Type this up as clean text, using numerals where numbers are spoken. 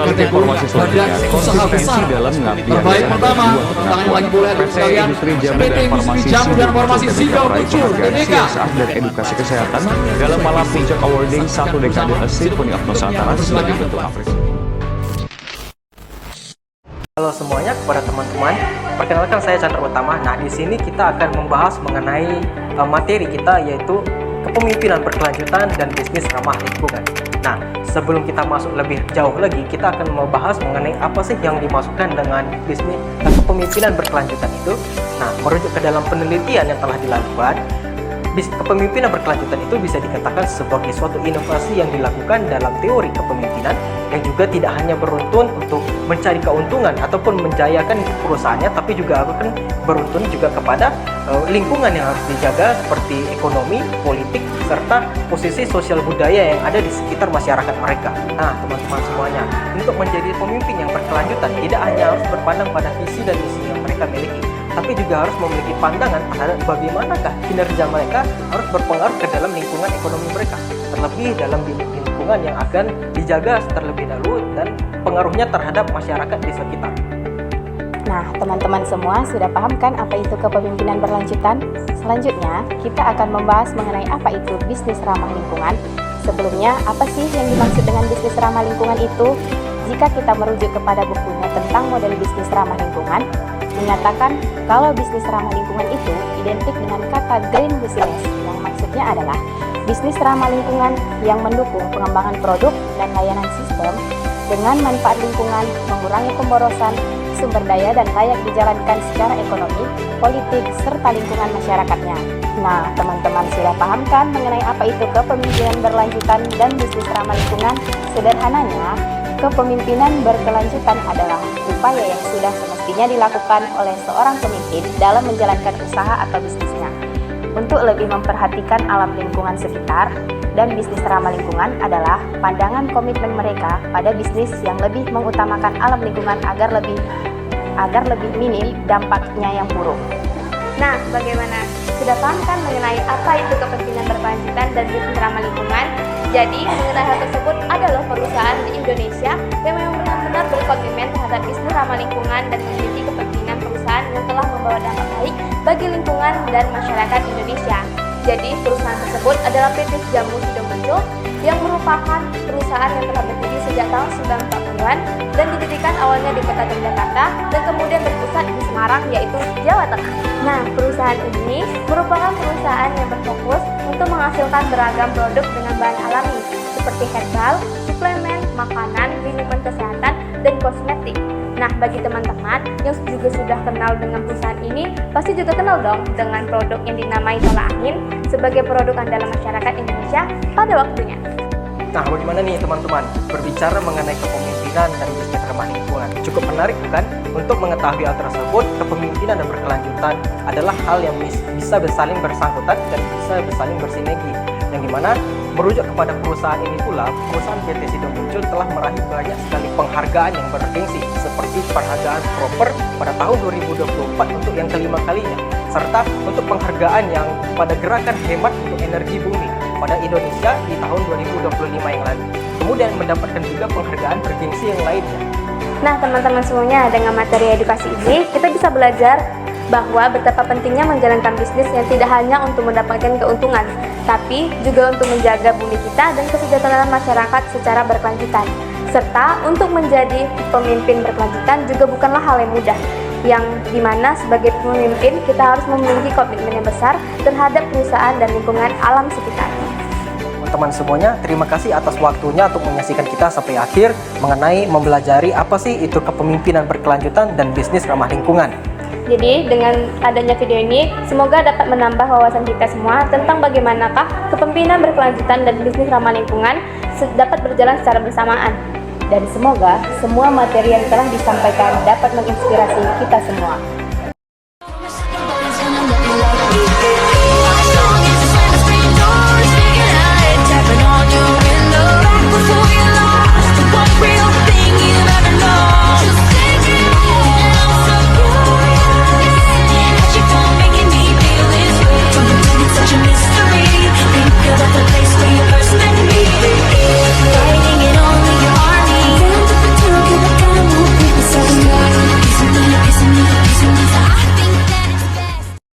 balik informasi selanjutnya, konsistensi dalam mengabdi terbaik pertama, tantangan yang lagi boleh PT sekalian. Industri Jam PT dan Industri Farmasi Jam dan Sibuk Farmasi ketika Sibuk meraih muncul penghargaan TBK. CSR dan Edukasi Kesehatan dalam malam puncak awarding satu dekade A Symphony of Nusantara sebagai bentuk apresiasi. Halo semuanya, kepada teman-teman, perkenalkan saya Chandra Utama. Nah, di sini kita akan membahas mengenai materi kita, yaitu kepemimpinan berkelanjutan dan bisnis ramah lingkungan. Nah, sebelum kita masuk lebih jauh lagi, kita akan membahas mengenai apa sih yang dimasukkan dengan bisnis kepemimpinan berkelanjutan itu. Nah, merujuk ke dalam penelitian yang telah dilakukan, kepemimpinan berkelanjutan itu bisa dikatakan sebagai suatu inovasi yang dilakukan dalam teori kepemimpinan yang juga tidak hanya beruntun untuk mencari keuntungan ataupun menjayakan perusahaannya, tapi juga akan beruntun juga kepada lingkungan yang harus dijaga seperti ekonomi, politik, serta posisi sosial budaya yang ada di sekitar masyarakat mereka. Nah, teman-teman semuanya, untuk menjadi pemimpin yang berkelanjutan tidak hanya harus berpandang pada visi dan misi yang mereka miliki, tapi juga harus memiliki pandangan terhadap bagaimanakah kinerja mereka harus berpengaruh ke dalam lingkungan ekonomi mereka, terlebih dalam lingkungan yang akan dijaga terlebih dahulu dan pengaruhnya terhadap masyarakat di sekitar. Nah, teman-teman semua sudah paham kan apa itu kepemimpinan berlanjutan? Selanjutnya, kita akan membahas mengenai apa itu bisnis ramah lingkungan. Sebelumnya, apa sih yang dimaksud dengan bisnis ramah lingkungan itu? Jika kita merujuk kepada bukunya tentang model bisnis ramah lingkungan, menyatakan kalau bisnis ramah lingkungan itu identik dengan kata green business, yang maksudnya adalah bisnis ramah lingkungan yang mendukung pengembangan produk dan layanan sistem dengan manfaat lingkungan, mengurangi pemborosan sumber daya dan layak dijalankan secara ekonomi, politik, serta lingkungan masyarakatnya. Nah, teman-teman sudah paham kan mengenai apa itu kepemimpinan berlanjutan dan bisnis ramah lingkungan? Sederhananya, kepemimpinan berkelanjutan adalah upaya yang sudah semestinya dilakukan oleh seorang pemimpin dalam menjalankan usaha atau bisnisnya untuk lebih memperhatikan alam lingkungan sekitar, dan bisnis ramah lingkungan adalah pandangan komitmen mereka pada bisnis yang lebih mengutamakan alam lingkungan agar lebih minim dampaknya yang buruk. Nah, bagaimana? Sudah paham kan mengenai apa itu kepemimpinan berkelanjutan dan bisnis ramah lingkungan? Jadi, mengenai hal tersebut adalah perusahaan di Indonesia yang memang benar-benar berkomitmen terhadap bisnis ramah lingkungan dan memiliki kepentingan perusahaan yang telah membawa dampak baik bagi lingkungan dan masyarakat Indonesia. Jadi, perusahaan tersebut adalah PT Jamu Sidomuncul yang merupakan perusahaan yang telah berdiri sejak tahun 1940-an dan didirikan awalnya di kota Yogyakarta dan kemudian berpusat di Semarang, yaitu Jawa Tengah. Nah, perusahaan ini merupakan perusahaan yang berfokus untuk menghasilkan beragam produk dengan bahan alami seperti herbal, suplemen, makanan, minuman kesehatan, dan kosmetik. Nah, bagi teman-teman yang juga sudah kenal dengan perusahaan ini, pasti juga kenal dong dengan produk yang dinamai Tolak Angin sebagai produk andalan masyarakat Indonesia pada waktunya. Nah, bagaimana nih teman-teman? Berbicara mengenai kepemimpinan dan bisnis ramah lingkungan, cukup menarik bukan? Untuk mengetahui hal tersebut, kepemimpinan dan berkelanjutan adalah hal yang bisa bersaling bersangkutan dan bisa bersaling bersinergi, yang dimana merujuk kepada perusahaan ini pula, perusahaan PT Sidomuncul telah meraih banyak sekali penghargaan yang bergengsi, seperti penghargaan Proper pada tahun 2024 untuk yang kelima kalinya, serta untuk penghargaan yang pada gerakan hemat untuk energi bumi pada Indonesia di tahun 2025 yang lalu. Kemudian mendapatkan juga penghargaan bergengsi yang lainnya. Nah, teman-teman semuanya, dengan materi edukasi ini, kita bisa belajar bahwa betapa pentingnya menjalankan bisnis yang tidak hanya untuk mendapatkan keuntungan, tapi juga untuk menjaga bumi kita dan kesejahteraan masyarakat secara berkelanjutan. Serta untuk menjadi pemimpin berkelanjutan juga bukanlah hal yang mudah, yang dimana sebagai pemimpin kita harus memiliki komitmen yang besar terhadap perusahaan dan lingkungan alam sekitar. Teman semuanya, terima kasih atas waktunya untuk menyaksikan kita sampai akhir mengenai mempelajari apa sih itu kepemimpinan berkelanjutan dan bisnis ramah lingkungan. Jadi, dengan adanya video ini, semoga dapat menambah wawasan kita semua tentang bagaimanakah kepemimpinan berkelanjutan dan bisnis ramah lingkungan dapat berjalan secara bersamaan. Dan semoga semua materi yang telah disampaikan dapat menginspirasi kita semua.